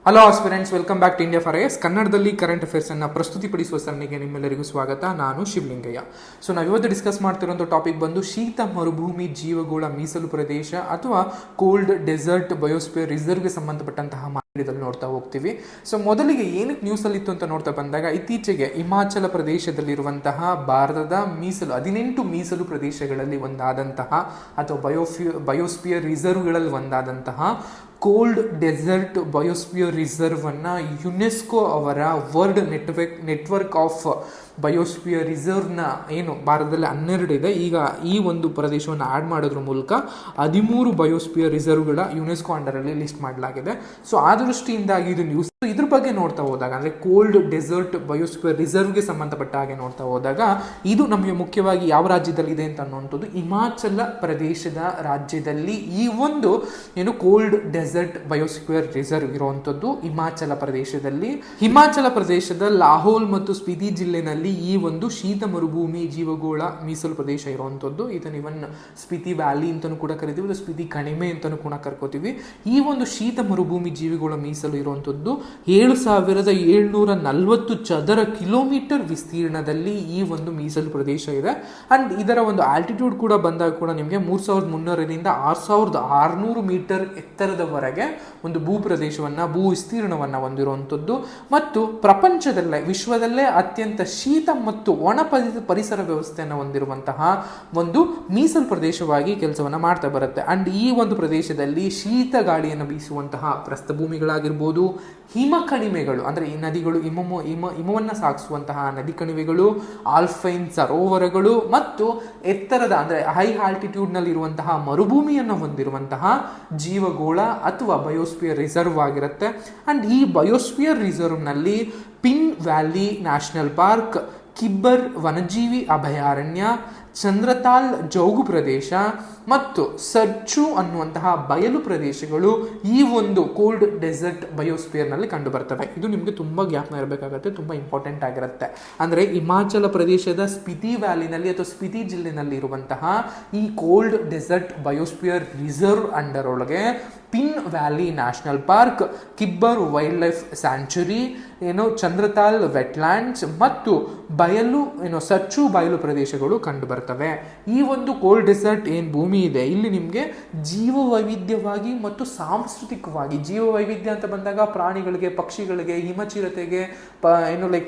Hello aspirants, welcome back to India for IAS. ಕನ್ನಡದಲ್ಲಿ current affairs ಅನ್ನು ಪ್ರಸ್ತುತಿಪಡಿಸುವ ಸರಣಿಗೆ ನಿಮ್ಮೆಲ್ಲರಿಗೂ ಸ್ವಾಗತ. ನಾನು ಶಿವಲಿಂಗಯ್ಯ. ಸೊ ನಾವು ಇವತ್ತು ಡಿಸ್ಕಸ್ ಮಾಡ್ತಿರೋಂಥ ಟಾಪಿಕ್ ಬಂದು ಶೀತ ಮರುಭೂಮಿ ಜೀವಗೋಳ ಮೀಸಲು ಪ್ರದೇಶ ಅಥವಾ ಕೋಲ್ಡ್ ಡೆಸರ್ಟ್ ಬಯೋಸ್ಫಿಯರ್ ರಿಸರ್ವ್ಗೆ ಸಂಬಂಧಪಟ್ಟಂತಹ ಮಾಹಿತಿಯಲ್ಲಿ ನೋಡ್ತಾ ಹೋಗ್ತೀವಿ. ಸೊ ಮೊದಲಿಗೆ ಏನಕ್ಕೆ ನ್ಯೂಸಲ್ಲಿ ಇತ್ತು ಅಂತ ನೋಡ್ತಾ ಬಂದಾಗ, ಇತ್ತೀಚೆಗೆ ಹಿಮಾಚಲ ಪ್ರದೇಶದಲ್ಲಿರುವಂತಹ ಭಾರತದ 18 ಮೀಸಲು ಪ್ರದೇಶಗಳಲ್ಲಿ ಒಂದಾದಂತಹ ಅಥವಾ ಬಯೋಸ್ಫಿಯರ್ ರಿಸರ್ವ್ಗಳಲ್ಲಿ ಒಂದಾದಂತಹ ಕೋಲ್ಡ್ ಡೆಸರ್ಟ್ ಬಯೋಸ್ಫಿಯರ್ ರಿಸರ್ವ್ ಅನ್ನ ಯುನೆಸ್ಕೋ ಅವರ ವರ್ಲ್ಡ್ ನೆಟ್ವರ್ಕ್ ಆಫ್ ಬಯೋಸ್ಫಿಯರ್ ರಿಸರ್ವ್ನ ಏನು ಭಾರತದಲ್ಲಿ 12 ಇದೆ. ಈಗ ಈ ಒಂದು ಪ್ರದೇಶವನ್ನು ಆ್ಯಡ್ ಮಾಡೋದ್ರ ಮೂಲಕ 13 ಬಯೋಸ್ಫಿಯರ್ ರಿಸರ್ವ್ಗಳ ಯುನೆಸ್ಕೋ ಅಂಡರಲ್ಲಿ ಲಿಸ್ಟ್ ಮಾಡಲಾಗಿದೆ. ಸೊ ಆ ದೃಷ್ಟಿಯಿಂದಾಗಿ ಇದು ನ್ಯೂಸ್. ಇದ್ರ ಬಗ್ಗೆ ನೋಡ್ತಾ ಹೋದಾಗ, ಅಂದರೆ ಕೋಲ್ಡ್ ಡೆಸರ್ಟ್ ಬಯೋಸ್ಫಿಯರ್ ರಿಸರ್ವ್ಗೆ ಸಂಬಂಧಪಟ್ಟ ಹಾಗೆ ನೋಡ್ತಾ ಹೋದಾಗ, ಇದು ನಮಗೆ ಮುಖ್ಯವಾಗಿ ಯಾವ ರಾಜ್ಯದಲ್ಲಿ ಇದೆ ಅಂತ ಅನ್ನುವಂಥದ್ದು ಹಿಮಾಚಲ ಪ್ರದೇಶದ ರಾಜ್ಯದಲ್ಲಿ ಈ ಒಂದು ಏನು ಕೋಲ್ಡ್ ಡೆಸರ್ಟ್ ಬಯೋಸ್ಫಿಯರ್ ರಿಸರ್ವ್ ಇರುವಂಥದ್ದು ಹಿಮಾಚಲ ಪ್ರದೇಶದಲ್ಲಿ. ಹಿಮಾಚಲ ಪ್ರದೇಶದ ಲಾಹೋಲ್ ಮತ್ತು ಸ್ಪಿತಿ ಜಿಲ್ಲೆನಲ್ಲಿ ಈ ಒಂದು ಶೀತ ಮರುಭೂಮಿ ಜೀವಗೋಳ ಮೀಸಲು ಪ್ರದೇಶ ಇರುವಂಥದ್ದು. ಇದನ್ನು ಇವನ್ ಸ್ಪಿತಿ ವ್ಯಾಲಿ ಅಂತಲೂ ಕೂಡ ಕರಿತೀವಿ, ಸ್ಪಿತಿ ಕಣಿವೆ ಅಂತಲೂ ಕೂಡ ಕರ್ಕೋತೀವಿ. ಈ ಒಂದು ಶೀತ ಮರುಭೂಮಿ ಜೀವಿಗೋಳ ಮೀಸಲು ಇರುವಂಥದ್ದು 7,740 ಚದರ ಕಿಲೋಮೀಟರ್ ವಿಸ್ತೀರ್ಣದಲ್ಲಿ ಈ ಒಂದು ಮೀಸಲು ಪ್ರದೇಶ ಇದೆ. ಅಂಡ್ ಇದರ ಒಂದು ಆಲ್ಟಿಟ್ಯೂಡ್ ಕೂಡ ಬಂದಾಗ ಕೂಡ ನಿಮಗೆ 3,300ರಿಂದ 6,600 ಮೀಟರ್ ಎತ್ತರದವರೆಗೆ ಒಂದು ಭೂ ವಿಸ್ತೀರ್ಣವನ್ನು ಹೊಂದಿರುವಂಥದ್ದು ಮತ್ತು ಪ್ರಪಂಚದಲ್ಲೇ ವಿಶ್ವದಲ್ಲೇ ಅತ್ಯಂತ ಶೀತ ಮತ್ತು ಒಣ ಪರಿಸರ ವ್ಯವಸ್ಥೆಯನ್ನು ಹೊಂದಿರುವಂತಹ ಒಂದು ಮೀಸಲು ಪ್ರದೇಶವಾಗಿ ಕೆಲಸವನ್ನು ಮಾಡ್ತಾ ಬರುತ್ತೆ. ಅಂಡ್ ಈ ಒಂದು ಪ್ರದೇಶದಲ್ಲಿ ಶೀತ ಗಾಳಿಯನ್ನು ಬೀಸುವಂತಹ ಪ್ರಸ್ಥಭೂಮಿಗಳಾಗಿರ್ಬೋದು, ಹಿಮ ಕಣಿವೆಗಳು ಅಂದರೆ ಈ ನದಿಗಳು, ಹಿಮವನ್ನು ಸಾಗಿಸುವಂತಹ ನದಿ ಕಣಿವೆಗಳು, ಆಲ್ಪೈನ್ ಸರೋವರಗಳು ಮತ್ತು ಎತ್ತರದ ಅಂದರೆ ಹೈ ಆಲ್ಟಿಟ್ಯೂಡ್ ನಲ್ಲಿ ಇರುವಂತಹ ಮರುಭೂಮಿಯನ್ನು ಹೊಂದಿರುವಂತಹ ಜೀವಗೋಳ ಅಥವಾ ಬಯೋಸ್ಫಿಯರ್ ರಿಸರ್ವ್ ಆಗಿರುತ್ತೆ. ಅಂಡ್ ಈ ಬಯೋಸ್ಫಿಯರ್ ರಿಸರ್ವ್ ನಲ್ಲಿ ಪಿನ್ ವ್ಯಾಲಿ ನ್ಯಾಷನಲ್ ಪಾರ್ಕ್, ಕಿಬ್ಬರ್ ವನ್ಯಜೀವಿ ಅಭಯಾರಣ್ಯ, ಚಂದ್ರತಾಲ್ ಜೌಗು ಪ್ರದೇಶ ಮತ್ತು ಸರ್ಚು ಅನ್ನುವಂತಹ ಬಯಲು ಪ್ರದೇಶಗಳು ಈ ಒಂದು ಕೋಲ್ಡ್ ಡೆಸರ್ಟ್ ಬಯೋಸ್ಫಿಯರ್ ನಲ್ಲಿ ಕಂಡು ಬರ್ತವೆ. ಇದು ನಿಮಗೆ ತುಂಬಾ ಜ್ಞಾಪನ ಇರಬೇಕಾಗುತ್ತೆ, ತುಂಬಾ ಇಂಪಾರ್ಟೆಂಟ್ ಆಗಿರುತ್ತೆ. ಅಂದ್ರೆ ಹಿಮಾಚಲ ಪ್ರದೇಶದ ಸ್ಪಿತಿ ವ್ಯಾಲಿನಲ್ಲಿ ಅಥವಾ ಸ್ಪಿತಿ ಜಿಲ್ಲೆನಲ್ಲಿ ಇರುವಂತಹ ಈ cold desert biosphere reserve under ಒಳಗೆ Pin valley national park, Kibber wildlife sanctuary, Chandratal wetlands ಮತ್ತು ಸರ್ಚು ಬಯಲು ಪ್ರದೇಶಗಳು ಕಂಡು ಬರ್ತವೆ. ಈ ಒಂದು ಕೋಲ್ಡ್ ಡೆಸರ್ಟ್ ಏನ್ ಭೂಮಿ ಇದೆ, ಇಲ್ಲಿ ನಿಮಗೆ ಜೀವ ವೈವಿಧ್ಯವಾಗಿ ಮತ್ತು ಸಾಂಸ್ಕೃತಿಕವಾಗಿ, ಜೀವ ವೈವಿಧ್ಯ ಅಂತ ಬಂದಾಗ ಪ್ರಾಣಿಗಳಿಗೆ, ಪಕ್ಷಿಗಳಿಗೆ, ಹಿಮಚಿರತೆಗೆ,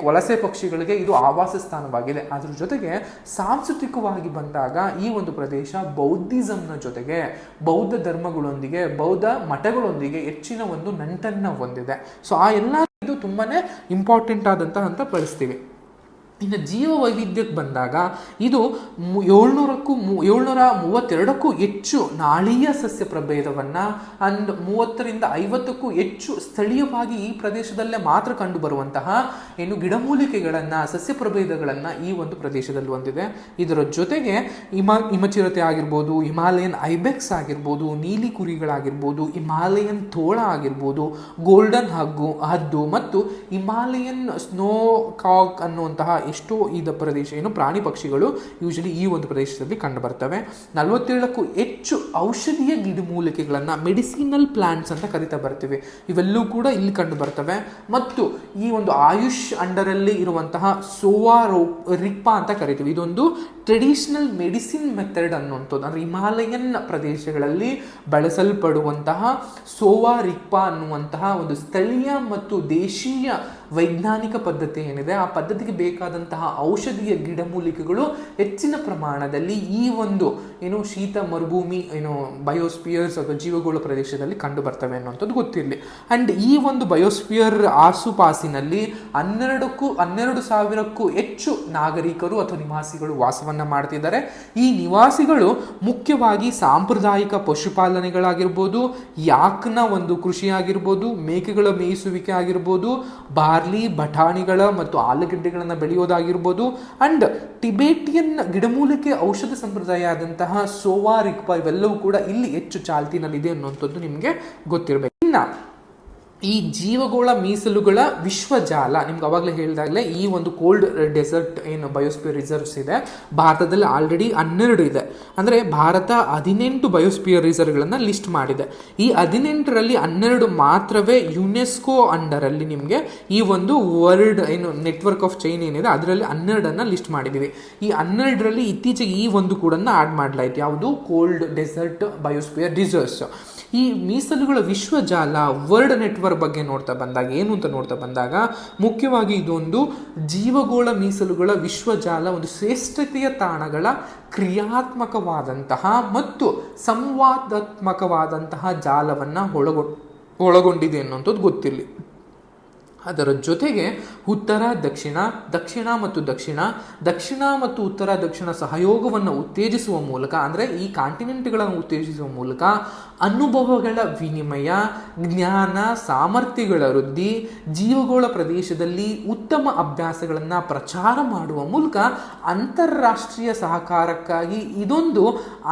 ವಲಸೆ ಪಕ್ಷಿಗಳಿಗೆ ಇದು ಆವಾಸ ಸ್ಥಾನವಾಗಿದೆ. ಅದ್ರ ಜೊತೆಗೆ ಸಾಂಸ್ಕೃತಿಕವಾಗಿ ಬಂದಾಗ ಈ ಒಂದು ಪ್ರದೇಶ ಬೌದ್ಧಿಸಂನ ಜೊತೆಗೆ, ಬೌದ್ಧ ಧರ್ಮಗಳೊಂದಿಗೆ, ಬೌದ್ಧ ಮಠಗಳೊಂದಿಗೆ ಹೆಚ್ಚಿನ ಒಂದು ನಂಟನ್ನ ಹೊಂದಿದೆ. ಸೊ ಆ ಎಲ್ಲ ಇದು ತುಂಬಾನೇ ಇಂಪಾರ್ಟೆಂಟ್ ಆದಂತಹ ಅಂತ ಬಳಸ್ತೀವಿ. ಇನ್ನು ಜೀವ ವೈವಿಧ್ಯಕ್ಕೆ ಬಂದಾಗ ಇದು 732ಕ್ಕೂ ಹೆಚ್ಚು ನಾಳೀಯ ಸಸ್ಯ ಪ್ರಭೇದವನ್ನು ಅಂಡ್ 30ರಿಂದ 50ಕ್ಕೂ ಹೆಚ್ಚು ಸ್ಥಳೀಯವಾಗಿ ಈ ಪ್ರದೇಶದಲ್ಲೇ ಮಾತ್ರ ಕಂಡು ಬರುವಂತಹ ಗಿಡಮೂಲಿಕೆಗಳನ್ನು, ಸಸ್ಯ ಪ್ರಭೇದಗಳನ್ನು ಈ ಒಂದು ಪ್ರದೇಶದಲ್ಲಿ ಹೊಂದಿದೆ. ಇದರ ಜೊತೆಗೆ ಹಿಮಚಿರತೆ ಆಗಿರ್ಬೋದು, ಹಿಮಾಲಯನ್ ಐಬೆಕ್ಸ್ ಆಗಿರ್ಬೋದು, ನೀಲಿ ಕುರಿಗಳಾಗಿರ್ಬೋದು, ಹಿಮಾಲಯನ್ ತೋಳ ಆಗಿರ್ಬೋದು, ಗೋಲ್ಡನ್ ಹದ್ದು ಮತ್ತು ಹಿಮಾಲಯನ್ ಸ್ನೋ ಕಾಕ್ ಅನ್ನುವಂತಹ ಎಷ್ಟೋ ಇದ ಪ್ರದೇಶ ಪ್ರಾಣಿ ಪಕ್ಷಿಗಳು ಯೂಶಲಿ ಈ ಒಂದು ಪ್ರದೇಶದಲ್ಲಿ ಕಂಡು ಬರ್ತವೆ. 47ಕ್ಕೂ ಹೆಚ್ಚು ಔಷಧೀಯ ಗಿಡಮೂಲಿಕೆಗಳನ್ನ ಮೆಡಿಸಿನಲ್ ಪ್ಲಾಂಟ್ಸ್ ಅಂತ ಕರಿತಾ ಬರ್ತೀವಿ, ಇವೆಲ್ಲೂ ಕೂಡ ಇಲ್ಲಿ ಕಂಡು ಬರ್ತವೆ. ಮತ್ತು ಈ ಒಂದು ಆಯುಷ್ ಅಂಡರಲ್ಲಿ ಇರುವಂತಹ ಸೋವಾ ರಿಕ್ಪಾ ಅಂತ ಕರಿತೀವಿ, ಇದೊಂದು ಟ್ರೆಡಿಷನಲ್ ಮೆಡಿಸಿನ್ ಮೆಥಡ್ ಅನ್ನುವಂಥದ್ದು. ಅಂದ್ರೆ ಹಿಮಾಲಯನ್ ಪ್ರದೇಶಗಳಲ್ಲಿ ಬಳಸಲ್ಪಡುವಂತಹ ಸೋವಾ ರಿಕ್ಪಾ ಅನ್ನುವಂತಹ ಒಂದು ಸ್ಥಳೀಯ ಮತ್ತು ದೇಶೀಯ ವೈಜ್ಞಾನಿಕ ಪದ್ಧತಿ ಏನಿದೆ, ಆ ಪದ್ಧತಿಗೆ ಬೇಕಾದಂತಹ ಔಷಧೀಯ ಗಿಡಮೂಲಿಕೆಗಳು ಹೆಚ್ಚಿನ ಪ್ರಮಾಣದಲ್ಲಿ ಈ ಒಂದು ಶೀತ ಮರುಭೂಮಿ ಬಯೋಸ್ಫಿಯರ್ಸ್ ಅಥವಾ ಜೀವಗೋಳ ಪ್ರದೇಶದಲ್ಲಿ ಕಂಡು ಬರ್ತವೆ ಅನ್ನುವಂಥದ್ದು ಗೊತ್ತಿರಲಿ. ಅಂಡ್ ಈ ಒಂದು ಬಯೋಸ್ಫಿಯರ್ ಆಸುಪಾಸಿನಲ್ಲಿ 12,000ಕ್ಕೂ ಹೆಚ್ಚು ನಾಗರಿಕರು ಅಥವಾ ನಿವಾಸಿಗಳು ವಾಸವನ್ನ ಮಾಡ್ತಿದ್ದಾರೆ. ಈ ನಿವಾಸಿಗಳು ಮುಖ್ಯವಾಗಿ ಸಾಂಪ್ರದಾಯಿಕ ಪಶುಪಾಲನೆಗಳಾಗಿರ್ಬೋದು, ಯಾಕ್ನ ಒಂದು ಕೃಷಿ ಆಗಿರ್ಬೋದು, ಮೇಕೆಗಳ ಮೇಯಿಸುವಿಕೆ ಆಗಿರ್ಬೋದು, ಬಾರ್ಲಿ, ಬಟಾಣಿಗಳ ಮತ್ತು ಆಲೂಗಡ್ಡೆಗಳನ್ನು ಬೆಳೆಯೋದಾಗಿರ್ಬೋದು, ಅಂಡ್ ಟಿಬೇಟಿಯನ್ ಗಿಡಮೂಲಿಕೆ ಔಷಧ ಸಂಪ್ರದಾಯ ಆದಂತಹ ಸೋವಾ ರಿಕ್ಪಾ ಇವೆಲ್ಲವೂ ಕೂಡ ಇಲ್ಲಿ ಹೆಚ್ಚು ಚಾಲ್ತಿನಲ್ಲಿದೆ ಅನ್ನುವಂಥದ್ದು ನಿಮಗೆ ಗೊತ್ತಿರಬೇಕು. ಇನ್ನು ಈ ಜೀವಗೋಳ ಮೀಸಲುಗಳ ವಿಶ್ವಜಾಲ ನಿಮ್ಗೆ ಅವಾಗಲೇ ಹೇಳಿದಾಗಲೇ ಈ ಒಂದು ಕೋಲ್ಡ್ ಡೆಸರ್ಟ್ ಏನು ಬಯೋಸ್ಪಿಯರ್ ರಿಸರ್ವ್ಸ್ ಇದೆ ಭಾರತದಲ್ಲಿ ಆಲ್ರೆಡಿ 12 ಇದೆ. ಅಂದರೆ ಭಾರತ 18 ಬಯೋಸ್ಪಿಯರ್ ರಿಸರ್ವ್ಗಳನ್ನು ಲಿಸ್ಟ್ ಮಾಡಿದೆ. ಈ 18ರಲ್ಲಿ 12 ಮಾತ್ರವೇ ಯುನೆಸ್ಕೋ ಅಂಡರಲ್ಲಿ ನಿಮಗೆ ಈ ಒಂದು ವರ್ಲ್ಡ್ ಏನು ನೆಟ್ವರ್ಕ್ ಆಫ್ ಚೈನ್ ಏನಿದೆ ಅದರಲ್ಲಿ 12ಅನ್ನು ಲಿಸ್ಟ್ ಮಾಡಿದ್ದೀವಿ. ಈ 12ರಲ್ಲಿ ಇತ್ತೀಚೆಗೆ ಈ ಒಂದು ಕೂಡ ಆಡ್ ಮಾಡಲಾಯಿತು. ಯಾವುದು? Cold desert biosphere reserves. ಈ ಮೀಸಲುಗಳ ವಿಶ್ವಜಾಲ ವರ್ಲ್ಡ್ ನೆಟ್ವರ್ಕ್ ಬಗ್ಗೆ ನೋಡ್ತಾ ಬಂದಾಗ ಏನು ಅಂತ ನೋಡ್ತಾ ಬಂದಾಗ ಮುಖ್ಯವಾಗಿ ಇದೊಂದು ಜೀವಗೋಳ ಮೀಸಲುಗಳ ವಿಶ್ವಜಾಲ ಒಂದು ಶ್ರೇಷ್ಠತೆಯ ತಾಣಗಳ ಕ್ರಿಯಾತ್ಮಕವಾದಂತಹ ಮತ್ತು ಸಂವಾದಾತ್ಮಕವಾದಂತಹ ಜಾಲವನ್ನು ಒಳಗೊಂಡಿದೆ ಅನ್ನೋಂಥದ್ದು ಗೊತ್ತಿರಲಿ. ಅದರ ಜೊತೆಗೆ ಉತ್ತರ ದಕ್ಷಿಣ, ದಕ್ಷಿಣ ಮತ್ತು ದಕ್ಷಿಣ, ದಕ್ಷಿಣ ಮತ್ತು ಉತ್ತರ ದಕ್ಷಿಣ ಸಹಯೋಗವನ್ನು ಉತ್ತೇಜಿಸುವ ಮೂಲಕ, ಅಂದರೆ ಈ ಕಾಂಟಿನೆಂಟ್ಗಳನ್ನು ಉತ್ತೇಜಿಸುವ ಮೂಲಕ ಅನುಭವಗಳ ವಿನಿಮಯ, ಜ್ಞಾನ ಸಾಮರ್ಥ್ಯಗಳ ವೃದ್ಧಿ, ಜೀವಗೋಳ ಪ್ರದೇಶದಲ್ಲಿ ಉತ್ತಮ ಅಭ್ಯಾಸಗಳನ್ನು ಪ್ರಚಾರ ಮಾಡುವ ಮೂಲಕ ಅಂತಾರಾಷ್ಟ್ರೀಯ ಸಹಕಾರಕ್ಕಾಗಿ ಇದೊಂದು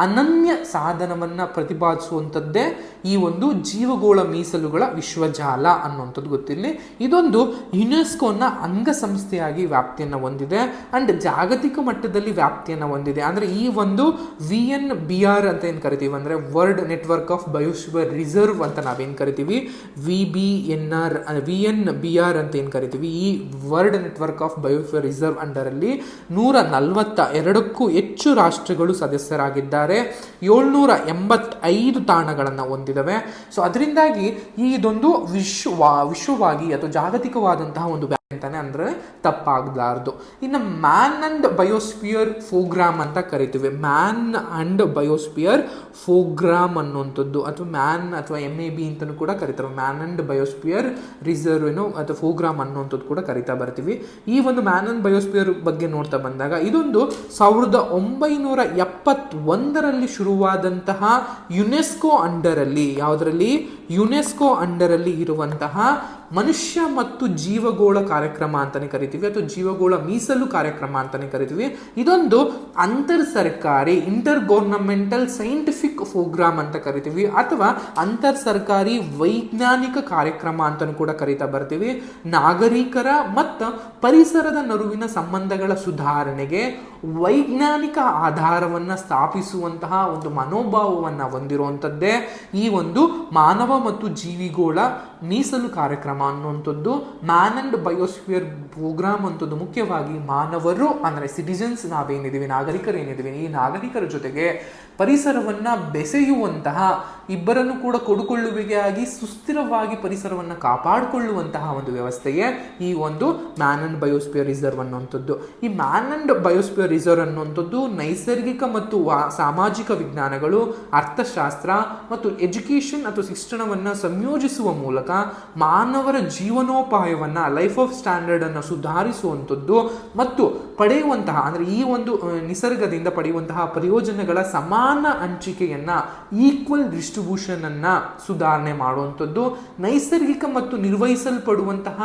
ಅನನ್ಯ ಸಾಧನವನ್ನು ಪ್ರತಿಪಾದಿಸುವಂಥದ್ದೇ ಈ ಒಂದು ಜೀವಗೋಳ ಮೀಸಲುಗಳ ವಿಶ್ವಜಾಲ ಅನ್ನುವಂಥದ್ದು ಗೊತ್ತಿರಲಿ. ಇದೊಂದು ಯುನೆಸ್ಕೋನ ಅಂಗಸಂಸ್ಥೆಯಾಗಿ ವ್ಯಾಪ್ತಿಯನ್ನು ಹೊಂದಿದೆ ಅಂಡ್ ಜಾಗತಿಕ ಮಟ್ಟದಲ್ಲಿ ವ್ಯಾಪ್ತಿಯನ್ನು ಹೊಂದಿದೆ. ಅಂದರೆ ಈ ಒಂದು VNBR ಅಂತ ಏನು ಕರಿತೀವಿ, ಅಂದರೆ world network of biosphere reserve ಅಂತ ನಾವೇನು ಕರಿತೀವಿ, VNBR ಅಂತ ಏನು ಕರಿತೀವಿ, ಈ world network of biosphere reserve ಅಂಡರಲ್ಲಿ 142ಕ್ಕೂ ಹೆಚ್ಚು ರಾಷ್ಟ್ರಗಳು ಸದಸ್ಯರಾಗಿದ್ದಾರೆ. 785 ತಾಣಗಳನ್ನು ಹೊಂದಿದವೆ. ಸೊ ಅದರಿಂದಾಗಿ ಇದೊಂದು ವಿಶ್ವವಾಗಿ ಅಥವಾ ಜಾಗತಿಕವಾದಂತಹ ಒಂದು ಅಂತಾನೆ ಅಂದ್ರೆ ತಪ್ಪಾಗಲಾರದು. ಇನ್ನು ಮ್ಯಾನ್ ಅಂಡ್ ಬಯೋಸ್ಪಿಯರ್ ಪ್ರೋಗ್ರಾಮ್ ಅಂತ ಕರಿತೀವಿ. ಮ್ಯಾನ್ ಅಂಡ್ ಬಯೋಸ್ಪಿಯರ್ ಪ್ರೋಗ್ರಾಮ್ ಅನ್ನುವಂಥದ್ದು ಅಥವಾ ಮ್ಯಾನ್ ಅಥವಾ MAB ಅಂತಲೂ ಕೂಡ ಕರಿತಾರೆ. ಮ್ಯಾನ್ ಅಂಡ್ ಬಯೋಸ್ಪಿಯರ್ ರಿಸರ್ವ್ ಏನು ಅಥವಾ ಪ್ರೋಗ್ರಾಮ್ ಅನ್ನುವಂಥದ್ದು ಕೂಡ ಕರಿತಾ ಬರ್ತೀವಿ. ಈ ಒಂದು ಮ್ಯಾನ್ ಅಂಡ್ ಬಯೋಸ್ಪಿಯರ್ ಬಗ್ಗೆ ನೋಡ್ತಾ ಬಂದಾಗ ಇದೊಂದು 1971ರಲ್ಲಿ ಶುರುವಾದಂತಹ ಯುನೆಸ್ಕೋ ಅಂಡರಲ್ಲಿ, ಯಾವುದರಲ್ಲಿ? ಯುನೆಸ್ಕೋ ಅಂಡರಲ್ಲಿ ಇರುವಂತಹ ಮನುಷ್ಯ ಮತ್ತು ಜೀವಗೋಳ ಕಾರ್ಯಕ್ರಮ ಅಂತಾನೆ ಕರಿತೀವಿ ಅಥವಾ ಜೀವಗೋಳ ಮೀಸಲು ಕಾರ್ಯಕ್ರಮ ಅಂತಾನೆ ಕರಿತೀವಿ. ಇದೊಂದು ಅಂತರ್ ಸರ್ಕಾರಿ ಇಂಟರ್ ಗವರ್ನಮೆಂಟಲ್ ಸೈಂಟಿಫಿಕ್ ಪ್ರೋಗ್ರಾಮ್ ಅಂತ ಕರಿತೀವಿ ಅಥವಾ ಅಂತರ್ ಸರ್ಕಾರಿ ವೈಜ್ಞಾನಿಕ ಕಾರ್ಯಕ್ರಮ ಅಂತಲೂ ಕೂಡ ಕರಿತಾ ಬರ್ತೀವಿ. ನಾಗರಿಕರ ಮತ್ತು ಪರಿಸರದ ನಡುವಿನ ಸಂಬಂಧಗಳ ಸುಧಾರಣೆಗೆ ವೈಜ್ಞಾನಿಕ ಆಧಾರವನ್ನು ಸ್ಥಾಪಿಸುವಂತಹ ಒಂದು ಮನೋಭಾವವನ್ನು ಹೊಂದಿರುವಂಥದ್ದೇ ಈ ಒಂದು ಮಾನವ ಮತ್ತು ಜೀವಿಗೋಳ ಮೀಸಲು ಕಾರ್ಯಕ್ರಮ ಅನ್ನುವಂಥದ್ದು. ಮ್ಯಾನ್ ಅಂಡ್ ಬಯೋಸ್ಫಿಯರ್ ಪ್ರೋಗ್ರಾಮ್ ಅಂತದ್ದು ಮುಖ್ಯವಾಗಿ ಮಾನವರು ಅಂದರೆ ಸಿಟಿಜನ್ಸ್ ನಾವೇನಿದ್ದೀವಿ, ನಾಗರಿಕರು ಏನಿದ್ದೀವಿ, ಈ ನಾಗರಿಕರ ಜೊತೆಗೆ ಪರಿಸರವನ್ನು ಬೆಸೆಯುವಂತಹ, ಇಬ್ಬರನ್ನು ಕೂಡ ಕೊಡುಕೊಳ್ಳುವಿಕೆಯಾಗಿ ಸುಸ್ಥಿರವಾಗಿ ಪರಿಸರವನ್ನು ಕಾಪಾಡಿಕೊಳ್ಳುವಂತಹ ಒಂದು ವ್ಯವಸ್ಥೆಯೇ ಈ ಒಂದು ಮ್ಯಾನ್ ಅಂಡ್ ಬಯೋಸ್ಫಿಯರ್ ರಿಸರ್ವ್ ಅನ್ನುವಂಥದ್ದು. ಈ ಮ್ಯಾನ್ ಅಂಡ್ ಬಯೋಸ್ಫಿಯರ್ ರಿಸರ್ವ್ ಅನ್ನುವಂಥದ್ದು ನೈಸರ್ಗಿಕ ಮತ್ತು ಸಾಮಾಜಿಕ ವಿಜ್ಞಾನಗಳು, ಅರ್ಥಶಾಸ್ತ್ರ ಮತ್ತು ಎಜುಕೇಷನ್ ಅಥವಾ ಶಿಕ್ಷಣವನ್ನು ಸಂಯೋಜಿಸುವ ಮೂಲಕ ಮಾನವರ ಜೀವನೋಪಾಯವನ್ನು, ಲೈಫ್ ಆಫ್ ಸ್ಟ್ಯಾಂಡರ್ಡ್ ಅನ್ನು ಸುಧಾರಿಸುವಂಥದ್ದು ಮತ್ತು ಪಡೆಯುವಂತಹ ಅಂದರೆ ಈ ಒಂದು ನಿಸರ್ಗದಿಂದ ಪಡೆಯುವಂತಹ ಪ್ರಯೋಜನಗಳ ಸಮಾನ ಹಂಚಿಕೆಯನ್ನ, ಈಕ್ವಲ್ ಡಿಸ್ಟ್ರಿಬ್ಯೂಷನ್ ಅನ್ನ ಸುಧಾರಣೆ ಮಾಡುವಂಥದ್ದು, ನೈಸರ್ಗಿಕ ಮತ್ತು ನಿರ್ವಹಿಸಲ್ಪಡುವಂತಹ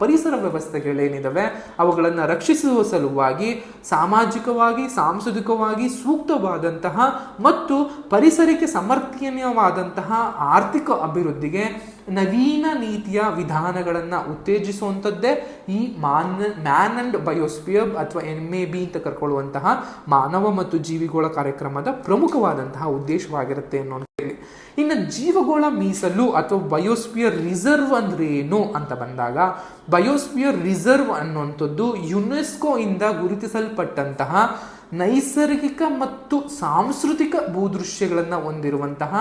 ಪರಿಸರ ವ್ಯವಸ್ಥೆಗಳೇನಿದಾವೆ ಅವುಗಳನ್ನು ರಕ್ಷಿಸುವ ಸಲುವಾಗಿ ಸಾಮಾಜಿಕವಾಗಿ ಸಾಂಸ್ಕೃತಿಕವಾಗಿ ಸೂಕ್ತವಾದಂತಹ ಮತ್ತು ಪರಿಸರಕ್ಕೆ ಸಮರ್ಥನೀಯವಾದಂತಹ ಆರ್ಥಿಕ ಅಭಿವೃದ್ಧಿಗೆ ನವೀನ ನೀತಿಯ ವಿಧಾನಗಳನ್ನು ಉತ್ತೇಜಿಸುವಂಥದ್ದೇ ಈ ಮ್ಯಾನ್ ಅಂಡ್ ಬಯೋಸ್ಫಿಯರ್ ಅಥವಾ MAB ಅಂತ ಕರ್ಕೊಳ್ಳುವಂತಹ ಮಾನವ ಮತ್ತು ಜೀವಿಗೋಳ ಕಾರ್ಯಕ್ರಮದ ಪ್ರಮುಖವಾದಂತಹ ಉದ್ದೇಶವಾಗಿರುತ್ತೆ ಅನ್ನೋದು. ಇನ್ನು ಜೀವಗೋಳ ಮೀಸಲು ಅಥವಾ ಬಯೋಸ್ಫಿಯರ್ ರಿಸರ್ವ್ ಅಂದ್ರೆ ಏನು ಅಂತ ಬಂದಾಗ, ಬಯೋಸ್ಫಿಯರ್ ರಿಸರ್ವ್ ಅನ್ನುವಂಥದ್ದು ಯುನೆಸ್ಕೋ ಇಂದ ಗುರುತಿಸಲ್ಪಟ್ಟಂತಹ ನೈಸರ್ಗಿಕ ಮತ್ತು ಸಾಂಸ್ಕೃತಿಕ ಭೂದೃಶ್ಯಗಳನ್ನು ಹೊಂದಿರುವಂತಹ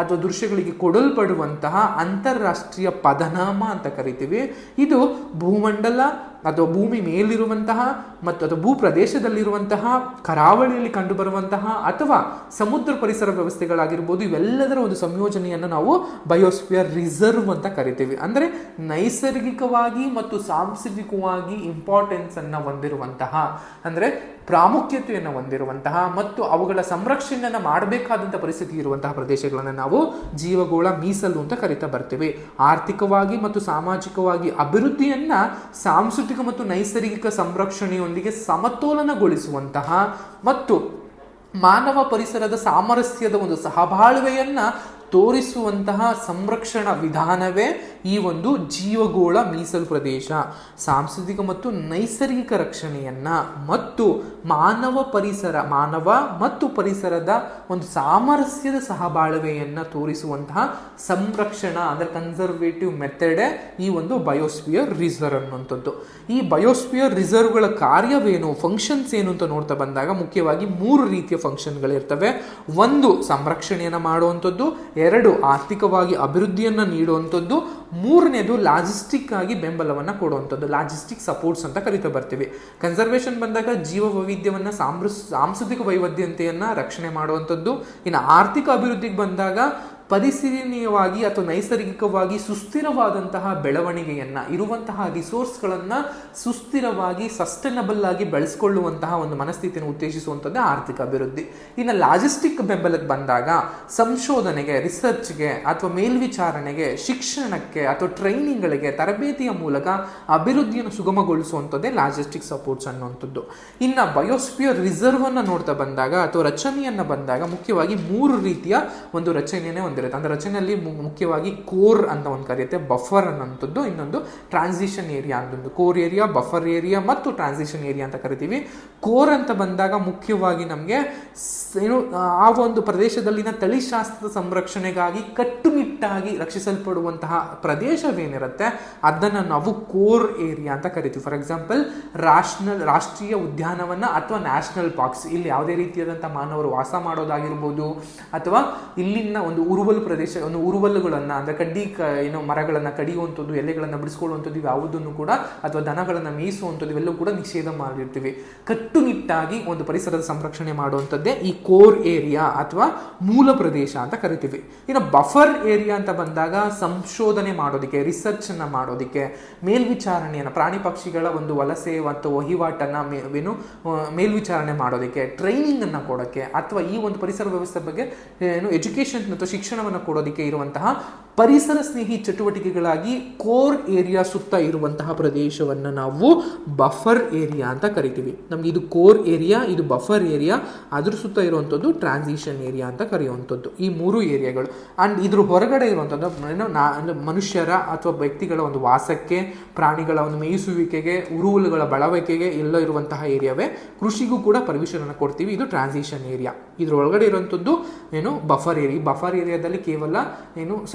ಅಥವಾ ದೃಶ್ಯಗಳಿಗೆ ಕೊಡಲ್ಪಡುವಂತಹ ಅಂತಾರಾಷ್ಟ್ರೀಯ ಪದನಾಮ ಅಂತ ಕರಿತೀವಿ. ಇದು ಭೂಮಂಡಲ ಅಥವಾ ಭೂಮಿ ಮೇಲಿರುವಂತಹ ಮತ್ತು ಅಥವಾ ಭೂ ಪ್ರದೇಶದಲ್ಲಿರುವಂತಹ ಕರಾವಳಿಯಲ್ಲಿ ಕಂಡುಬರುವಂತಹ ಅಥವಾ ಸಮುದ್ರ ಪರಿಸರ ವ್ಯವಸ್ಥೆಗಳಾಗಿರ್ಬೋದು, ಇವೆಲ್ಲದರ ಒಂದು ಸಂಯೋಜನೆಯನ್ನು ನಾವು ಬಯೋಸ್ಫಿಯರ್ ರಿಸರ್ವ್ ಅಂತ ಕರಿತೀವಿ. ಅಂದರೆ ನೈಸರ್ಗಿಕವಾಗಿ ಮತ್ತು ಸಾಂಸ್ಕೃತಿಕವಾಗಿ ಇಂಪಾರ್ಟೆನ್ಸ್ ಅನ್ನು ಹೊಂದಿರುವಂತಹ, ಅಂದರೆ ಪ್ರಾಮುಖ್ಯತೆಯನ್ನು ಹೊಂದಿರುವಂತಹ ಮತ್ತು ಅವುಗಳ ಸಂರಕ್ಷಣೆಯನ್ನು ಮಾಡಬೇಕಾದಂಥ ಪರಿಸ್ಥಿತಿ ಇರುವಂತಹ ಪ್ರದೇಶಗಳನ್ನು ನಾವು ಜೀವಗೋಳ ಮೀಸಲು ಅಂತ ಕರಿತಾ ಬರ್ತೀವಿ. ಆರ್ಥಿಕವಾಗಿ ಮತ್ತು ಸಾಮಾಜಿಕವಾಗಿ ಅಭಿವೃದ್ಧಿಯನ್ನ ಸಾಂಸ್ಕೃತಿಕ ಮತ್ತು ನೈಸರ್ಗಿಕ ಸಂರಕ್ಷಣೆಯೊಂದಿಗೆ ಸಮತೋಲನಗೊಳಿಸುವಂತಹ ಮತ್ತು ಮಾನವ ಪರಿಸರದ ಸಾಮರಸ್ಯದ ಒಂದು ಸಹಬಾಳ್ವೆಯನ್ನ ತೋರಿಸುವಂತಹ ಸಂರಕ್ಷಣಾ ವಿಧಾನವೇ ಈ ಒಂದು ಜೀವಗೋಳ ಮೀಸಲು ಪ್ರದೇಶ. ಸಾಂಸ್ಕೃತಿಕ ಮತ್ತು ನೈಸರ್ಗಿಕ ರಕ್ಷಣೆಯನ್ನ ಮತ್ತು ಮಾನವ ಮತ್ತು ಪರಿಸರದ ಒಂದು ಸಾಮರಸ್ಯದ ಸಹಬಾಳ್ವೆಯನ್ನ ತೋರಿಸುವಂತಹ ಸಂರಕ್ಷಣಾ ಅಂದ್ರೆ ಕನ್ಸರ್ವೇಟಿವ್ ಮೆಥಡ್ ಈ ಒಂದು ಬಯೋಸ್ಫಿಯರ್ ರಿಸರ್ವ್ ಅನ್ನುವಂಥದ್ದು. ಈ ಬಯೋಸ್ಫಿಯರ್ ರಿಸರ್ವ್ಗಳ ಕಾರ್ಯವೇನು, ಫಂಕ್ಷನ್ಸ್ ಏನು ಅಂತ ನೋಡ್ತಾ ಬಂದಾಗ ಮುಖ್ಯವಾಗಿ 3 ರೀತಿಯ ಫಂಕ್ಷನ್ಗಳಿರ್ತವೆ. 1 ಸಂರಕ್ಷಣೆಯನ್ನು ಮಾಡುವಂಥದ್ದು, 2 ಆರ್ಥಿಕವಾಗಿ ಅಭಿವೃದ್ಧಿಯನ್ನು ನೀಡುವಂಥದ್ದು, 3ನೇದು ಲಾಜಿಸ್ಟಿಕ್ ಆಗಿ ಬೆಂಬಲವನ್ನು ಕೊಡುವಂಥದ್ದು, ಲಾಜಿಸ್ಟಿಕ್ ಸಪೋರ್ಟ್ಸ್ ಅಂತ ಕರಿತಾ ಬರ್ತೀವಿ. ಕನ್ಸರ್ವೇಷನ್ ಬಂದಾಗ ಜೀವ ವೈವಿಧ್ಯವನ್ನ ಸಾಂಸ್ಕೃತಿಕ ವೈವಿಧ್ಯತೆಯನ್ನ ರಕ್ಷಣೆ ಮಾಡುವಂಥದ್ದು. ಇನ್ನು ಆರ್ಥಿಕ ಅಭಿವೃದ್ಧಿಗೆ ಬಂದಾಗ ಪರಿಶೀಲನೀಯವಾಗಿ ಅಥವಾ ನೈಸರ್ಗಿಕವಾಗಿ ಸುಸ್ಥಿರವಾದಂತಹ ಬೆಳವಣಿಗೆಯನ್ನ, ಇರುವಂತಹ ರಿಸೋರ್ಸ್ಗಳನ್ನ ಸುಸ್ಥಿರವಾಗಿ ಸಸ್ಟೈನಬಲ್ ಆಗಿ ಬೆಳೆಸ್ಕೊಳ್ಳುವಂತಹ ಒಂದು ಮನಸ್ಥಿತಿಯನ್ನು ಉತ್ತೇಜಿಸುವಂಥದ್ದೇ ಆರ್ಥಿಕ ಅಭಿವೃದ್ಧಿ. ಇನ್ನು ಲಾಜಿಸ್ಟಿಕ್ ಬೆಂಬಲಕ್ಕೆ ಬಂದಾಗ ಸಂಶೋಧನೆಗೆ, ರಿಸರ್ಚ್ಗೆ ಅಥವಾ ಮೇಲ್ವಿಚಾರಣೆಗೆ, ಶಿಕ್ಷಣಕ್ಕೆ ಅಥವಾ ಟ್ರೈನಿಂಗ್ಗಳಿಗೆ, ತರಬೇತಿಯ ಮೂಲಕ ಅಭಿವೃದ್ಧಿಯನ್ನು ಸುಗಮಗೊಳಿಸುವಂಥದ್ದೇ ಲಾಜಿಸ್ಟಿಕ್ ಸಪೋರ್ಟ್ಸ್ ಅನ್ನುವಂಥದ್ದು. ಇನ್ನು ಬಯೋಸ್ಫಿಯರ್ ರಿಸರ್ವ್ ಅನ್ನ ನೋಡ್ತಾ ಬಂದಾಗ ಅಥವಾ ರಚನೆಯನ್ನ ಬಂದಾಗ ಮುಖ್ಯವಾಗಿ 3 ರೀತಿಯ ಒಂದು ರಚನೆಯನ್ನೇ ಹೊಂದಿರುತ್ತೆ. ಅಂದ್ರೆ ರಚನೆಯಲ್ಲಿ ಮುಖ್ಯವಾಗಿ ಕೋರ್ ಅಂತ ಒಂದು ಕರೆಯುತ್ತೆ, ಬಫರ್ ಅನ್ನೋಂಥದ್ದು, ಇನ್ನೊಂದು ಟ್ರಾನ್ಸಿಷನ್ ಏರಿಯಾ ಅಂತಂದು. ಕೋರ್ ಏರಿಯಾ, ಬಫರ್ ಏರಿಯಾ ಮತ್ತು ಟ್ರಾನ್ಸಿಷನ್ ಏರಿಯಾ ಅಂತ ಕರಿತೀವಿ. ಕೋರ್ ಅಂತ ಬಂದಾಗ ಮುಖ್ಯವಾಗಿ ನಮಗೆ ಆ ಒಂದು ಪ್ರದೇಶದಲ್ಲಿನ ತಳಿಶಾಸ್ತ್ರದ ಸಂರಕ್ಷಣೆಗಾಗಿ ಕಟ್ಟುನಿಟ್ಟಾಗಿ ರಕ್ಷಿಸಲ್ಪಡುವಂತಹ ಪ್ರದೇಶವೇನಿರುತ್ತೆ ಅದನ್ನು ನಾವು ಕೋರ್ ಏರಿಯಾ ಅಂತ ಕರಿತೀವಿ. ಫಾರ್ ಎಕ್ಸಾಂಪಲ್ ರಾಷ್ಟ್ರೀಯ ಉದ್ಯಾನವನ ಅಥವಾ ನ್ಯಾಷನಲ್ ಪಾರ್ಕ್ಸ್, ಇಲ್ಲಿ ಯಾವುದೇ ರೀತಿಯಾದಂತಹ ಮಾನವರು ವಾಸ ಮಾಡೋದಾಗಿರ್ಬೋದು ಅಥವಾ ಇಲ್ಲಿನ ಒಂದು ಉರುವಲು ಪ್ರದೇಶ, ಒಂದು ಉರುವಲುಗಳನ್ನ ಅಂದ್ರೆ ಮರಗಳನ್ನ ಕಡಿಯುವಂಥದ್ದು, ಎಲೆಗಳನ್ನ ಬಿಡಿಸ್ಕೊಳ್ಳುವಂಥದ್ದು ಯಾವುದನ್ನು ಕೂಡ, ಅಥವಾ ದನಗಳನ್ನ ಮೇಯಿಸುವಂಥದ್ದು ಇವೆಲ್ಲವೂ ಕೂಡ ನಿಷೇಧ ಮಾಡಿರ್ತೀವಿ. ಕಟ್ಟುನಿಟ್ಟಾಗಿ ಒಂದು ಪರಿಸರದ ಸಂರಕ್ಷಣೆ ಮಾಡುವಂಥದ್ದೇ ಈ ಕೋರ್ ಏರಿಯಾ ಅಥವಾ ಮೂಲ ಪ್ರದೇಶ ಅಂತ ಕರಿತೀವಿ. ಇನ್ನು ಬಫರ್ ಏರಿಯಾ ಅಂತ ಬಂದಾಗ ಸಂಶೋಧನೆ ಮಾಡೋದಕ್ಕೆ, ರಿಸರ್ಚ್ ಅನ್ನ ಮಾಡೋದಕ್ಕೆ, ಮೇಲ್ವಿಚಾರಣೆಯನ್ನ, ಪ್ರಾಣಿ ಪಕ್ಷಿಗಳ ಒಂದು ವಲಸೆ ಮತ್ತು ವಹಿವಾಟನ್ನ ಮೇಲ್ವಿಚಾರಣೆ ಮಾಡೋದಕ್ಕೆ, ಟ್ರೈನಿಂಗ್ ಅನ್ನ ಕೊಡೋಕ್ಕೆ ಅಥವಾ ಈ ಒಂದು ಪರಿಸರ ವ್ಯವಸ್ಥೆ ಬಗ್ಗೆ ಎಜುಕೇಶನ್ ಅಥವಾ ಶಿಕ್ಷಣವನ್ನು ಕೊಡೋದಕ್ಕೆ ಇರುವಂತಹ ಪರಿಸರ ಸ್ನೇಹಿ ಚಟುವಟಿಕೆಗಳಾಗಿ ಕೋರ್ ಏರಿಯಾ ಸುತ್ತ ಇರುವಂತಹ ಪ್ರದೇಶವನ್ನು ನಾವು ಬಫರ್ ಏರಿಯಾ ಅಂತ ಕರಿತೀವಿ. ನಮ್ಗೆ ಇದು ಕೋರ್ ಏರಿಯಾ, ಇದು ಬಫರ್ ಏರಿಯಾ, ಅದ್ರ ಸುತ್ತ ಇರುವಂಥದ್ದು ಟ್ರಾನ್ಸಿಷನ್ ಏರಿಯಾ ಅಂತ ಕರೆಯುವಂಥದ್ದು. ಈ 3 ಏರಿಯಾಗಳು. ಅಂಡ್ ಇದ್ರ ಹೊರಗಡೆ ಇರುವಂಥದ್ದು ಮನುಷ್ಯರ ಅಥವಾ ವ್ಯಕ್ತಿಗಳ ಒಂದು ವಾಸಕ್ಕೆ, ಪ್ರಾಣಿಗಳ ಒಂದು ಮೇಯಿಸುವಿಕೆಗೆ, ಉರುವಲುಗಳ ಬಳಕೆಗೆ ಎಲ್ಲ ಇರುವಂತಹ ಏರಿಯಾವೇ. ಕೃಷಿಗೂ ಕೂಡ ಪರ್ಮಿಷನ್ ಕೊಡ್ತೀವಿ, ಇದು ಟ್ರಾನ್ಸಿಷನ್ ಏರಿಯಾ. ಇದ್ರ ಒಳಗಡೆ ಇರುವಂಥದ್ದು ಬಫರ್ ಏರಿಯಾ. ಬಫರ್ ಏರಿಯಾದಲ್ಲಿ ಕೇವಲ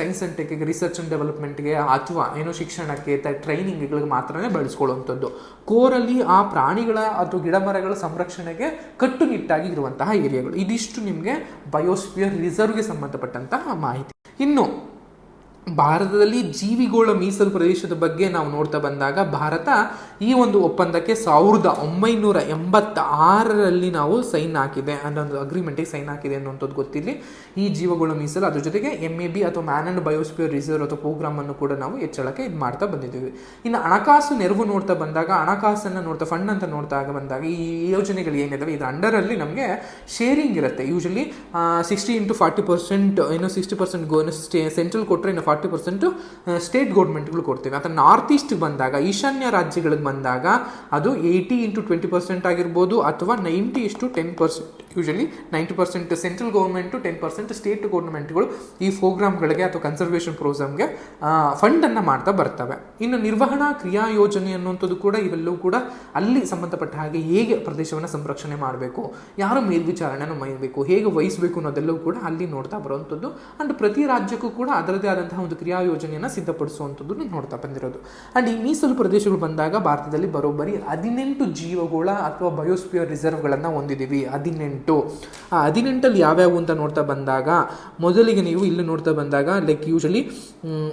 ಸೈನ್ಸ್ ಅಂಡ್ ಟೆಕ್ಗೆ, ರಿಸರ್ಚ್ ಅಂಡ್ ಡೆವಲಪ್ಮೆಂಟ್ಗೆ ಅಥವಾ ಶಿಕ್ಷಣಕ್ಕೆ, ಟ್ರೈನಿಂಗ್ಗಳಿಗೆ ಮಾತ್ರನೇ ಬಳಸ್ಕೊಳ್ಳುವಂಥದ್ದು. ಕೋರಲ್ಲಿ ಆ ಪ್ರಾಣಿಗಳ ಅಥವಾ ಗಿಡ ಮರಗಳ ಸಂರಕ್ಷಣೆಗೆ ಕಟ್ಟುನಿಟ್ಟಾಗಿ ಇರುವಂತಹ ಏರಿಯಾಗಳು. ಇದಿಷ್ಟು ನಿಮಗೆ ಬಯೋಸ್ಫಿಯರ್ ರಿಸರ್ವ್ಗೆ ಸಂಬಂಧಪಟ್ಟಂತಹ ಮಾಹಿತಿ. ಇನ್ನು ಭಾರತದಲ್ಲಿ ಜೀವಿಗೋಳ ಮೀಸಲು ಪ್ರದೇಶದ ಬಗ್ಗೆ ನಾವು ನೋಡ್ತಾ ಬಂದಾಗ ಭಾರತ ಈ ಒಂದು ಒಪ್ಪಂದಕ್ಕೆ 1986ರಲ್ಲಿ ನಾವು ಸೈನ್ ಹಾಕಿದೆ, ಅನ್ನೊಂದು ಅಗ್ರಿಮೆಂಟಿಗೆ ಸೈನ್ ಹಾಕಿದೆ ಅನ್ನುವಂಥದ್ದು ಗೊತ್ತಿರಲಿ. ಈ ಜೀವಗೋಳ ಮೀಸಲು, ಅದ್ರ ಜೊತೆಗೆ MAB ಅಥವಾ ಮ್ಯಾನ್ ಅಂಡ್ ಬಯೋಸ್ಫಿಯರ್ ರಿಸರ್ವ್ ಅಥವಾ ಪ್ರೋಗ್ರಾಮ್ ಅನ್ನು ಕೂಡ ನಾವು ಹೆಚ್ಚಳಕ್ಕೆ ಇದು ಮಾಡ್ತಾ ಬಂದಿದ್ದೀವಿ. ಇನ್ನು ಹಣಕಾಸು ನೆರವು ನೋಡ್ತಾ ಬಂದಾಗ, ಹಣಕಾಸನ್ನು ನೋಡ್ತಾ, ಫಂಡ್ ಅಂತ ನೋಡ್ತಾ ಬಂದಾಗ ಈ ಯೋಜನೆಗಳು ಏನಿದಾವೆ ಇದರ ಅಂಡರಲ್ಲಿ ನಮಗೆ ಶೇರಿಂಗ್ ಇರುತ್ತೆ. ಯೂಶಲಿ 60-40%, 60% ಸೆಂಟ್ರಲ್ ಕೊಟ್ಟರೆ 40% ಸ್ಟೇಟ್ ಗೌರ್ಮೆಂಟ್ಗಳು ಕೊಡ್ತೇವೆ. ಅಥವಾ ನಾರ್ತ್ ಈಸ್ಟ್ ಬಂದಾಗ, ಈಶಾನ್ಯ ರಾಜ್ಯಗಳಿಗೆ ಬಂದಾಗ ಅದು 80-20% ಆಗಿರ್ಬೋದು ಅಥವಾ 90-10%. ಯೂಶಲಿ 90% ಸೆಂಟ್ರಲ್ ಗೌರ್ಮೆಂಟು, 10% ಸ್ಟೇಟ್ ಗೌರ್ಮೆಂಟ್ಗಳು ಈ ಪ್ರೋಗ್ರಾಮ್ಗಳಿಗೆ ಅಥವಾ ಕನ್ಸರ್ವೇಷನ್ ಪ್ರೋಗ್ರಾಮ್ಗೆ ಫಂಡನ್ನು ಮಾಡ್ತಾ ಬರ್ತವೆ. ಇನ್ನು ನಿರ್ವಹಣಾ ಕ್ರಿಯಾ ಯೋಜನೆ ಅನ್ನುವಂಥದ್ದು ಕೂಡ ಇವೆಲ್ಲವೂ ಕೂಡ ಅಲ್ಲಿ ಸಂಬಂಧಪಟ್ಟ ಹಾಗೆ ಹೇಗೆ ಪ್ರದೇಶವನ್ನು ಸಂರಕ್ಷಣೆ ಮಾಡಬೇಕು, ಯಾರು ಮೇಲ್ವಿಚಾರಣೆಯನ್ನು ಮಾಡಬೇಕು, ಹೇಗೆ ವಹಿಸಬೇಕು ಅನ್ನೋದೆಲ್ಲವೂ ಕೂಡ ಅಲ್ಲಿ ನೋಡ್ತಾ ಬರುವಂಥದ್ದು. ಅಂಡ್ ಪ್ರತಿ ರಾಜ್ಯಕ್ಕೂ ಕೂಡ ಅದರದೇ ಆದಂತಹ ಒಂದು ಕ್ರಿಯಾ ಯೋಜನೆಯನ್ನು ಸಿದ್ಧಪಡಿಸುವಂಥದ್ದು ನೋಡ್ತಾ ಬಂದಿರೋದು. ಅಂಡ್ ಈ ಮೀಸಲು ಪ್ರದೇಶಗಳು ಬಂದಾಗ ಭಾರತದಲ್ಲಿ ಬರೋಬ್ಬರಿ 18 ಜೀವಗೋಳ ಅಥವಾ ಬಯೋಸ್ಫಿಯರ್ ರಿಸರ್ವ್ಗಳನ್ನು ಹೊಂದಿದ್ದೀವಿ. 18. ಆ 18ಅಲ್ಲಿ ಯಾವ್ಯಾವು ಅಂತ ನೋಡ್ತಾ ಬಂದಾಗ, ಮೊದಲಿಗೆ ನೀವು ಇಲ್ಲಿ ನೋಡ್ತಾ ಬಂದಾಗ ಲೈಕ್ ಯೂಶಲಿ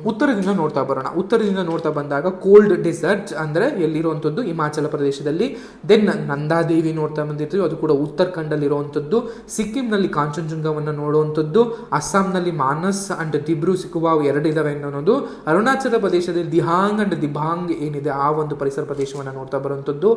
ಉತ್ತರದಿಂದ ನೋಡ್ತಾ ಬರೋಣ. ಉತ್ತರದಿಂದ ನೋಡ್ತಾ ಬಂದಾಗ ಕೋಲ್ಡ್ ಡೆಸರ್ಟ್ ಅಂದರೆ ಎಲ್ಲಿರುವಂಥದ್ದು ಹಿಮಾಚಲ ಪ್ರದೇಶದಲ್ಲಿ. ದೆನ್ ನಂದಾದೇವಿ ನೋಡ್ತಾ ಬಂದಿರ್ತೀವಿ, ಅದು ಕೂಡ ಉತ್ತರಾಖಂಡಲ್ಲಿ ಇರುವಂಥದ್ದು. ಸಿಕ್ಕಿಂನಲ್ಲಿ ಕಾಂಚನಜುಂಗವನ್ನು ನೋಡುವಂಥದ್ದು. ಅಸ್ಸಾಂನಲ್ಲಿ ಮಾನಸ್ ಅಂಡ್ ದಿಬ್ರು ಸಿಕ್ಕುವ ಇದಾವೆ ಅನ್ನೋದು. ಅರುಣಾಚಲ ಪ್ರದೇಶದಲ್ಲಿ ದಿಹಾಂಗ್ ಅಂಡ್ ದಿಬಾಂಗ್ ಏನಿದೆ ಆ ಒಂದು ಪರಿಸರ ಪ್ರದೇಶವನ್ನು ನೋಡ್ತಾ ಬರುವಂಥದ್ದು.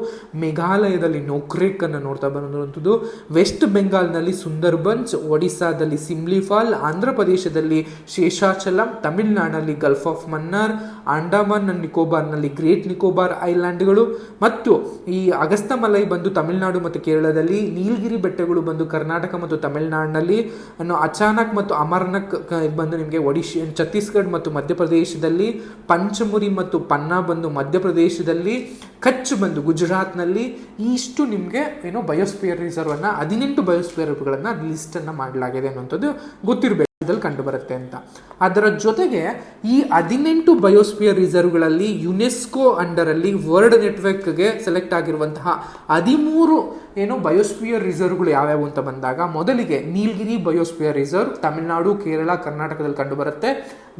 ಮೇಘಾಲಯದಲ್ಲಿ ನೋಕ್ರೇಕ್ ಅನ್ನು ನೋಡ್ತಾ ಬರುವಂಥದ್ದು. ವೆಸ್ಟ್ ಬೆಂಗಾಲ್ನಲ್ಲಿ ಸುಂದರ್ಬನ್ಸ್, ಒಡಿಸ್ಸಾದಲ್ಲಿ ಸಿಮ್ಲಿಫಾಲ್, ಆಂಧ್ರ ಪ್ರದೇಶದಲ್ಲಿ ಶೇಷಾಚಲಂ, ತಮಿಳುನಾಡಿನಲ್ಲಿ gulf of Mannar, Andaman and ನಿಕೋಬಾರ್ನಲ್ಲಿ ಗ್ರೇಟ್ ನಿಕೋಬಾರ್ ಐಲ್ಯಾಂಡ್ಗಳು, ಮತ್ತು ಈ ಅಗಸ್ತಮಲೈ ಬಂದು ತಮಿಳುನಾಡು ಮತ್ತು ಕೇರಳದಲ್ಲಿ, ನೀಲಗಿರಿ ಬೆಟ್ಟಗಳು ಬಂದು ಕರ್ನಾಟಕ ಮತ್ತು ತಮಿಳುನಾಡಿನಲ್ಲಿ, ಅಚಾನಕ್ ಮತ್ತು ಅಮರ್ನಕ್ ಬಂದು ನಿಮಗೆ ಒಡಿಶಾ ಛತ್ತೀಸ್ಗಢ ಮತ್ತು ಮಧ್ಯಪ್ರದೇಶದಲ್ಲಿ, ಪಂಚಮುರಿ ಮತ್ತು ಪನ್ನಾ ಬಂದು ಮಧ್ಯಪ್ರದೇಶದಲ್ಲಿ, ಕಚ್ ಬಂದು ಗುಜರಾತ್ನಲ್ಲಿ. ಇಷ್ಟು ನಿಮಗೆ ಬಯೋಸ್ಫಿಯರ್ ರಿಸರ್ವ್ ಅನ್ನ 18 ಬಯೋಸ್ಫಿಯರ್ಗಳನ್ನ ಲಿಸ್ಟ್ ಅನ್ನ ಮಾಡಲಾಗಿದೆ ಅನ್ನುವಂಥದ್ದು ಗೊತ್ತಿರಬೇಕು, ಕಂಡು ಬರುತ್ತೆ ಅಂತ. ಅದರ ಜೊತೆಗೆ ಈ 18 ಬಯೋಸ್ಫಿಯರ್ ರಿಸರ್ವ್ಗಳಲ್ಲಿ ಯುನೆಸ್ಕೋ ಅಂಡರಲ್ಲಿ ವರ್ಲ್ಡ್ ನೆಟ್ವರ್ಕ್ಗೆ ಸೆಲೆಕ್ಟ್ ಆಗಿರುವಂತಹ 13 ಬಯೋಸ್ಫಿಯರ್ ರಿಸರ್ವ್ಗಳು ಯಾವ್ಯಾವು ಅಂತ ಬಂದಾಗ, ಮೊದಲಿಗೆ ನೀಲಗಿರಿ ಬಯೋಸ್ಫಿಯರ್ ರಿಸರ್ವ್ ತಮಿಳುನಾಡು, ಕೇರಳ, ಕರ್ನಾಟಕದಲ್ಲಿ ಕಂಡು ಬರುತ್ತೆ.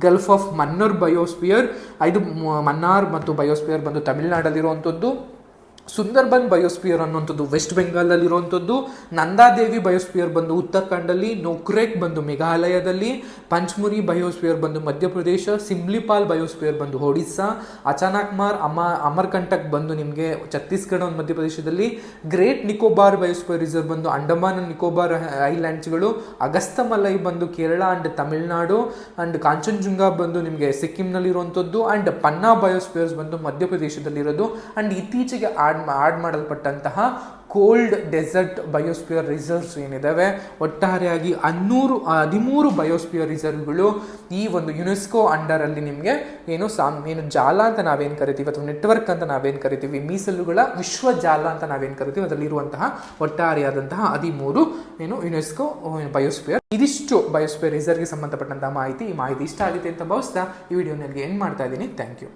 ಗಲ್ಫ್ ಆಫ್ ಮನ್ನಾರ್ ಬಯೋಸ್ಫಿಯರ್, ಇದು ಮನ್ನಾರ್ ಮತ್ತು ಬಯೋಸ್ಫಿಯರ್ ಬಂದು ತಮಿಳುನಾಡಲ್ಲಿರುವಂಥದ್ದು. ಸುಂದರ್ಬನ್ ಬಯೋಸ್ಫಿಯರ್ ಅನ್ನುವಂಥದ್ದು ವೆಸ್ಟ್ ಬೆಂಗಾಲಲ್ಲಿರುವಂಥದ್ದು. ನಂದಾದೇವಿ ಬಯೋಸ್ಫಿಯರ್ ಬಂದು ಉತ್ತರಾಖಂಡಲ್ಲಿ, ನೋಕ್ರೇಕ್ ಬಂದು ಮೇಘಾಲಯದಲ್ಲಿ, ಪಂಚಮುರಿ ಬಯೋಸ್ಫಿಯರ್ ಬಂದು ಮಧ್ಯಪ್ರದೇಶ, ಸಿಮ್ಲಿಪಾಲ್ ಬಯೋಸ್ಫಿಯರ್ ಬಂದು ಒಡಿಸ್ಸಾ, ಅಚಾನಕ್ಮಾರ್ ಅಮರ್ಕಂಟಕ್ ಬಂದು ನಿಮಗೆ ಛತ್ತೀಸ್ಗಢ ಮಧ್ಯಪ್ರದೇಶದಲ್ಲಿ, ಗ್ರೇಟ್ ನಿಕೋಬಾರ್ ಬಯೋಸ್ಫಿಯರ್ ರಿಸರ್ವ್ ಬಂದು ಅಂಡಮಾನ್ ಅಂಡ್ ನಿಕೋಬಾರ್ ಐಲ್ಯಾಂಡ್ಸ್ಗಳು, ಅಗಸ್ತಮಲೈ ಬಂದು ಕೇರಳ ಅಂಡ್ ತಮಿಳುನಾಡು, ಅಂಡ್ ಕಾಂಚನಜುಂಗ ಬಂದು ನಿಮಗೆ ಸಿಕ್ಕಿಂನಲ್ಲಿರುವಂಥದ್ದು, ಅಂಡ್ ಪನ್ನಾ ಬಯೋಸ್ಫಿಯರ್ಸ್ ಬಂದು ಮಧ್ಯಪ್ರದೇಶದಲ್ಲಿರೋದು. ಅಂಡ್ ಇತ್ತೀಚೆಗೆ ಆಡ್ ಮಾಡಲ್ಪಟ್ಟಂತಹ ಕೋಲ್ಡ್ ಡೆಸರ್ಟ್ ಬಯೋಸ್ಫಿಯರ್ ರಿಸರ್ವ್ಸ್ ಏನಿದಾವೆ, ಒಟ್ಟಾರೆಯಾಗಿ 13 ಬಯೋಸ್ಫಿಯರ್ ರಿಸರ್ವ್ಗಳು ಈ ಒಂದು ಯುನೆಸ್ಕೋ ಅಂಡರ್ ಅಲ್ಲಿ ನಿಮಗೆ ಏನು ಜಾಲ ಅಂತ ನಾವೇನು ಕರಿತೀವಿ, ಅಥವಾ ನೆಟ್ವರ್ಕ್ ಅಂತ ನಾವೇನು ಕರಿತೀವಿ, ಮೀಸಲುಗಳ ವಿಶ್ವ ಜಾಲ ಅಂತ ನಾವೇನು ಕರಿತೀವಿ, ಅದರಲ್ಲಿ ಇರುವಂತಹ ಒಟ್ಟಾರೆಯಾದಂತಹ 13 ಯುನೆಸ್ಕೋ ಬಯೋಸ್ಫಿಯರ್. ಇದಿಷ್ಟು ಬಯೋಸ್ಫಿಯರ್ ರಿಸರ್ವ್ಗೆ ಸಂಬಂಧಪಟ್ಟಂತಹ ಮಾಹಿತಿ. ಈ ಮಾಹಿತಿ ಇಷ್ಟ ಆಗಿದೆ ಅಂತ ಭಾವಿಸ್ತಾ ಈ ವಿಡಿಯೋ ನನಗೆ ಎಂಡ್ ಮಾಡ್ತಾ ಇದ್ದೀನಿ. Thank you.